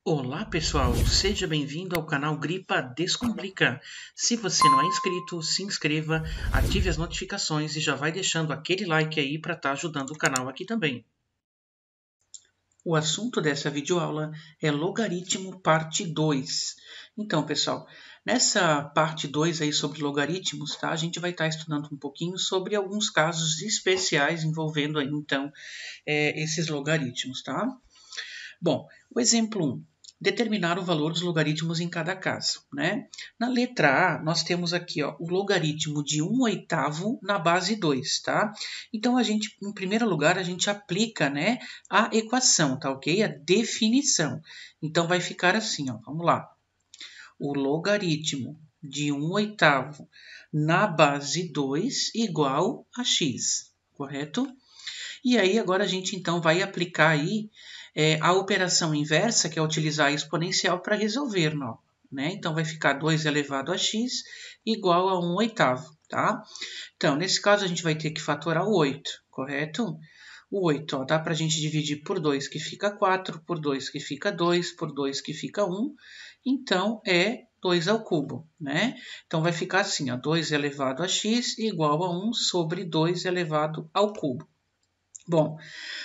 Olá pessoal, seja bem-vindo ao canal Gripa Descomplica. Se você não é inscrito, se inscreva, ative as notificações e já vai deixando aquele like aí para estar ajudando o canal aqui também. O assunto dessa videoaula é logaritmo parte 2. Então pessoal, nessa parte 2 aí sobre logaritmos, tá? A gente vai estar estudando um pouquinho sobre alguns casos especiais envolvendo aí então esses logaritmos, tá? Bom, o exemplo 1. Determinar o valor dos logaritmos em cada caso, né? Na letra A, nós temos aqui ó, o logaritmo de 1/8 na base 2, tá? Então, em primeiro lugar, a gente aplica, né, a equação, tá ok? A definição. Então, vai ficar assim, ó, vamos lá. O logaritmo de 1/8 na base 2 igual a x, correto? E aí, agora a gente então vai aplicar aí a operação inversa, que é utilizar a exponencial para resolver, não, né? Então, vai ficar 2 elevado a x igual a 1/8, tá? Então, nesse caso, a gente vai ter que fatorar o 8, correto? O 8, ó, dá para a gente dividir por 2, que fica 4, por 2, que fica 2, por 2, que fica 1. Então, é 2 ao cubo, né? Então, vai ficar assim, ó, 2 elevado a x igual a 1 sobre 2 elevado ao cubo. Bom,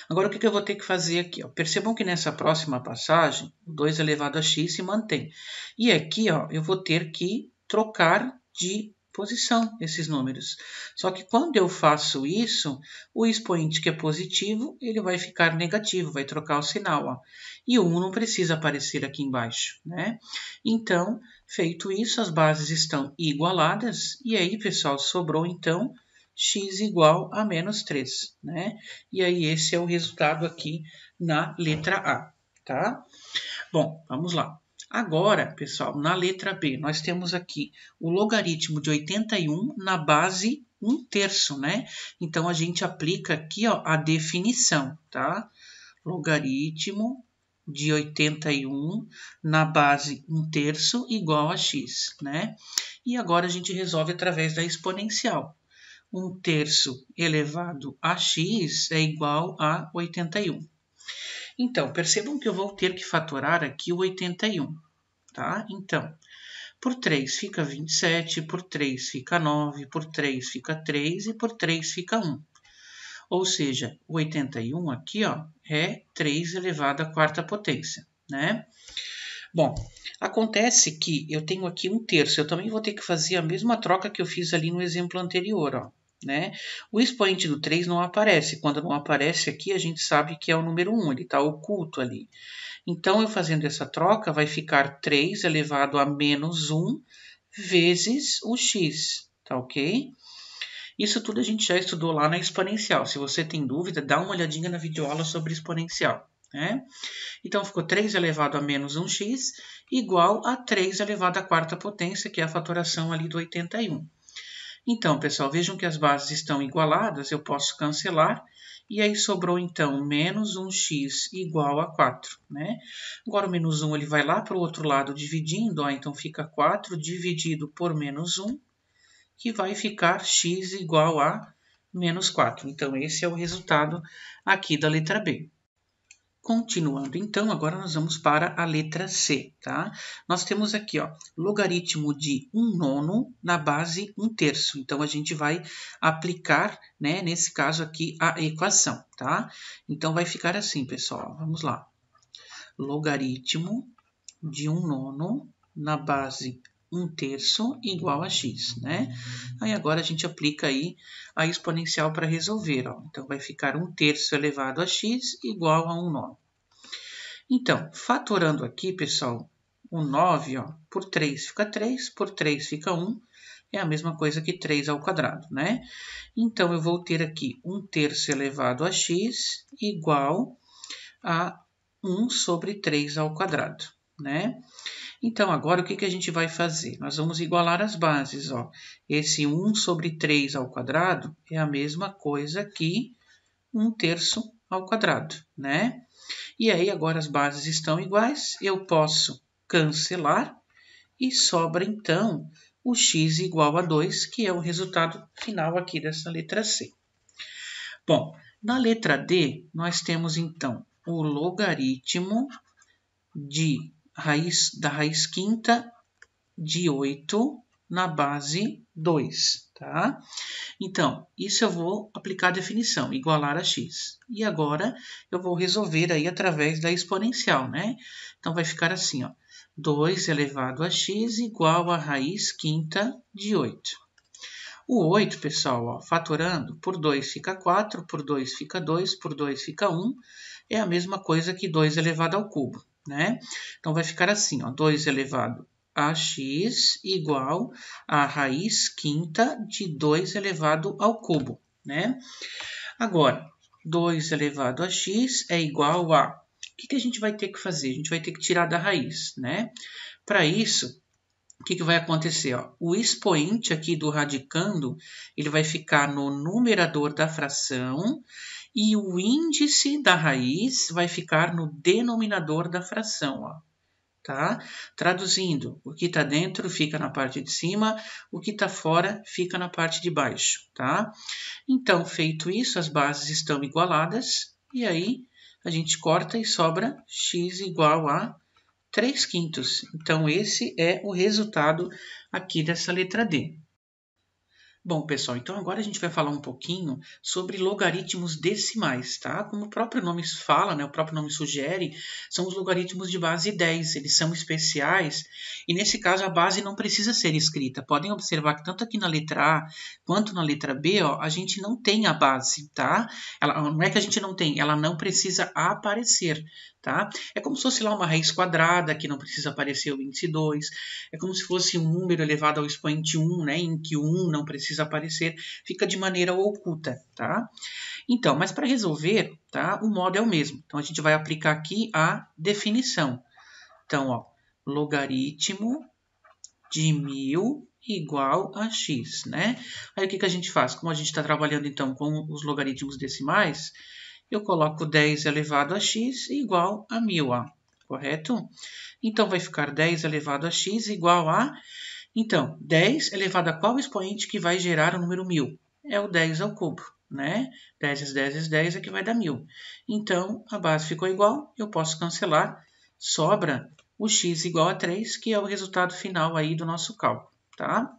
agora o que eu vou ter que fazer aqui? Ó? Percebam que nessa próxima passagem, 2 elevado a x se mantém. E aqui ó, eu vou ter que trocar de posição esses números. Só que quando eu faço isso, o expoente que é positivo, ele vai ficar negativo, vai trocar o sinal. Ó. E o 1 não precisa aparecer aqui embaixo, né? Então, feito isso, as bases estão igualadas. E aí, pessoal, sobrou então x igual a menos 3, né? E aí esse é o resultado aqui na letra A, tá? Bom, vamos lá. Agora, pessoal, na letra B, nós temos aqui o logaritmo de 81 na base 1/3, né? Então, a gente aplica aqui ó, a definição, tá? Logaritmo de 81 na base 1/3 igual a x, né? E agora a gente resolve através da exponencial. 1/3 elevado a x é igual a 81. Então, percebam que eu vou ter que fatorar aqui o 81, tá? Então, por 3 fica 27, por 3 fica 9, por 3 fica 3 e por 3 fica 1. Ou seja, o 81 aqui ó, é 3 elevado à quarta potência, né? Bom, acontece que eu tenho aqui 1/3, eu também vou ter que fazer a mesma troca que eu fiz ali no exemplo anterior, ó. Né? O expoente do 3 não aparece. Quando não aparece aqui, a gente sabe que é o número 1, ele está oculto ali. Então, eu fazendo essa troca, vai ficar 3 elevado a menos 1 vezes o x, tá ok? Isso tudo a gente já estudou lá na exponencial. Se você tem dúvida, dá uma olhadinha na videoaula sobre exponencial. Né? Então, ficou 3 elevado a menos 1x igual a 3 elevado à quarta potência, que é a fatoração ali do 81. Então, pessoal, vejam que as bases estão igualadas, eu posso cancelar, e aí sobrou, então, menos 1x igual a 4, né? Agora, o menos 1 ele vai lá para o outro lado dividindo, ó, então fica 4 dividido por menos 1, que vai ficar x igual a menos 4. Então, esse é o resultado aqui da letra B. Continuando, então, agora nós vamos para a letra C, tá? Nós temos aqui, ó, logaritmo de 1/9 na base 1/3. Então, a gente vai aplicar, né, nesse caso aqui, a equação, tá? Então, vai ficar assim, pessoal, vamos lá. Logaritmo de 1/9 na base 1/3 igual a x, né? Aí, agora a gente aplica aí a exponencial para resolver, ó. Então, vai ficar 1/3 elevado a x igual a 1/9. Então, fatorando aqui, pessoal, o 9 ó, por 3 fica 3, por 3 fica 1, é a mesma coisa que 3 ao quadrado, né? Então, eu vou ter aqui 1/3 elevado a x igual a 1 sobre 3 ao quadrado, né? Então, agora, o que a gente vai fazer? Nós vamos igualar as bases, ó. Esse 1 sobre 3 ao quadrado é a mesma coisa que 1/3 ao quadrado, né? E aí, agora as bases estão iguais, eu posso cancelar e sobra, então, o x igual a 2, que é o resultado final aqui dessa letra C. Bom, na letra D, nós temos, então, o logaritmo da raiz quinta de 8 na base 2, tá? Então, isso eu vou aplicar a definição, igualar a x. E agora eu vou resolver aí através da exponencial, né? Então, vai ficar assim, ó. 2 elevado a x igual a raiz quinta de 8. O 8, pessoal, ó, fatorando, por 2 fica 4, por 2 fica 2, por 2 fica 1. É a mesma coisa que 2 elevado ao cubo, né? Então, vai ficar assim, ó, 2 elevado a x igual a raiz quinta de 2 elevado ao cubo, né? Agora, 2 elevado a x é igual a... O que a gente vai ter que fazer? A gente vai ter que tirar da raiz, né? Para isso, o que vai acontecer? Ó? O expoente aqui do radicando, ele vai ficar no numerador da fração e o índice da raiz vai ficar no denominador da fração, ó. Tá? Traduzindo, o que está dentro fica na parte de cima, o que está fora fica na parte de baixo, tá? Então, feito isso, as bases estão igualadas, e aí a gente corta e sobra x igual a 3/5. Então, esse é o resultado aqui dessa letra D. Bom, pessoal, então agora a gente vai falar um pouquinho sobre logaritmos decimais, tá? Como o próprio nome fala, né, o próprio nome sugere, são os logaritmos de base 10, eles são especiais e nesse caso a base não precisa ser escrita. Podem observar que tanto aqui na letra A quanto na letra B, ó, a gente não tem a base, tá? Não é que a gente não tem, ela não precisa aparecer, tá? É como se fosse lá uma raiz quadrada, que não precisa aparecer o índice 2, é como se fosse um número elevado ao expoente 1, né, em que o 1 não precisa aparecer, fica de maneira oculta, tá? Então, mas para resolver, tá, o modo é o mesmo. Então, a gente vai aplicar aqui a definição. Então, ó, logaritmo de 1000 igual a x, né? Aí, o que a gente faz? Como a gente está trabalhando, então, com os logaritmos decimais, eu coloco 10 elevado a x igual a 1000, ó, correto? Então, vai ficar 10 elevado a x igual a... Então, 10 elevado a qual expoente que vai gerar o número 1000? É o 10 ao cubo, né? 10 vezes 10 vezes 10 é que vai dar 1000. Então, a base ficou igual, eu posso cancelar, sobra o x igual a 3, que é o resultado final aí do nosso cálculo, tá?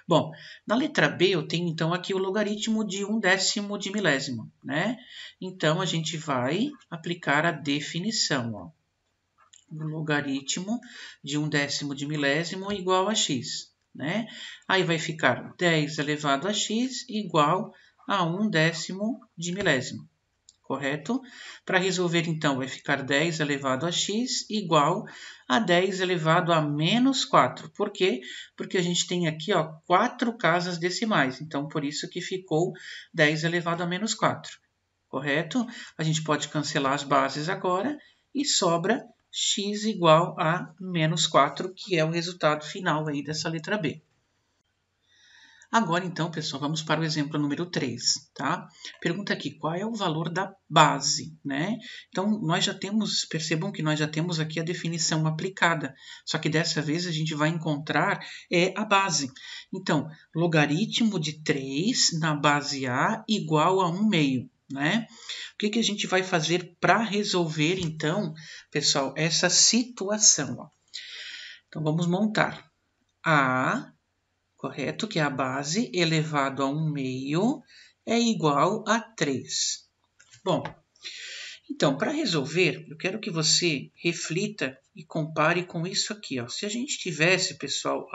Bom, na letra B eu tenho então aqui o logaritmo de 1/10 de milésimo, né? Então, a gente vai aplicar a definição, ó. O logaritmo de 1/10 de milésimo igual a x, né? Aí vai ficar 10 elevado a x igual a 1/10 de milésimo, correto? Para resolver, então, vai ficar 10 elevado a x igual a 10 elevado a menos 4. Por quê? Porque a gente tem aqui, ó, 4 casas decimais, então por isso que ficou 10 elevado a menos 4, correto? A gente pode cancelar as bases agora e sobra x igual a menos 4, que é o resultado final aí dessa letra B. Agora, então, pessoal, vamos para o exemplo número 3, tá? Pergunta aqui, qual é o valor da base, né? Então, nós já temos, percebam que nós já temos aqui a definição aplicada, só que dessa vez a gente vai encontrar a base. Então, logaritmo de 3 na base A igual a 1/2. Né? O que a gente vai fazer para resolver, então, pessoal, essa situação? Ó. Então, vamos montar A, correto? Que é a base, elevado a 1/2 é igual a 3. Bom, então, para resolver, eu quero que você reflita e compare com isso aqui. Ó. Se a gente tivesse, pessoal,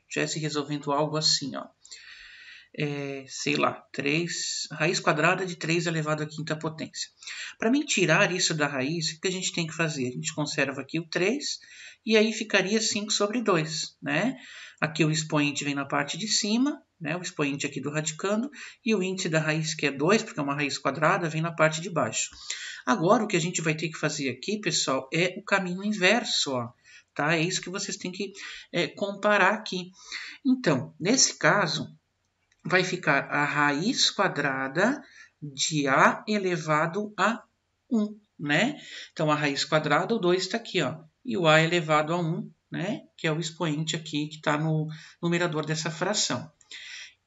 estivesse resolvendo algo assim, ó. Sei lá, raiz quadrada de 3 elevado à quinta potência. Para mim tirar isso da raiz, o que a gente tem que fazer? A gente conserva aqui o 3 e aí ficaria 5/2, né? Aqui o expoente vem na parte de cima, né? O expoente aqui do radicando, e o índice da raiz, que é 2, porque é uma raiz quadrada, vem na parte de baixo. Agora, o que a gente vai ter que fazer aqui, pessoal, é o caminho inverso, ó. Tá? É isso que vocês têm que comparar aqui. Então, nesse caso, vai ficar a raiz quadrada de A elevado a 1, né? Então, a raiz quadrada, o 2 está aqui, ó. E o A elevado a 1, né? Que é o expoente aqui que está no numerador dessa fração.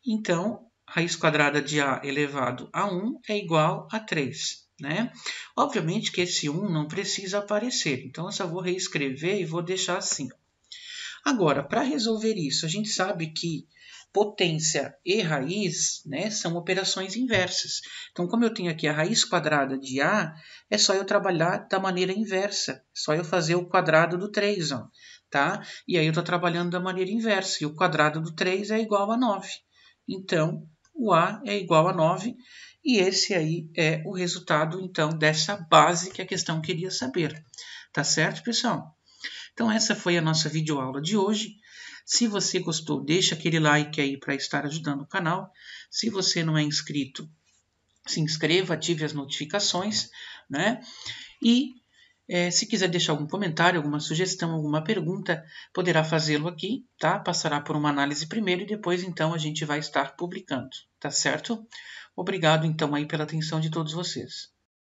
Então, raiz quadrada de A elevado a 1 é igual a 3. né? Obviamente que esse 1 não precisa aparecer, então eu só vou reescrever e vou deixar assim. Agora, para resolver isso, a gente sabe que potência e raiz, né, são operações inversas. Então, como eu tenho aqui a raiz quadrada de A, é só eu trabalhar da maneira inversa. É só eu fazer o quadrado do 3, ó, tá? E aí eu estou trabalhando da maneira inversa. E o quadrado do 3 é igual a 9. Então, o A é igual a 9. E esse aí é o resultado, então, dessa base que a questão queria saber. Tá certo, pessoal? Então essa foi a nossa videoaula de hoje. Se você gostou, deixa aquele like aí para estar ajudando o canal. Se você não é inscrito, se inscreva, ative as notificações, né? E se quiser deixar algum comentário, alguma sugestão, alguma pergunta, poderá fazê-lo aqui, tá? Passará por uma análise primeiro e depois então a gente vai estar publicando, tá certo? Obrigado então aí pela atenção de todos vocês.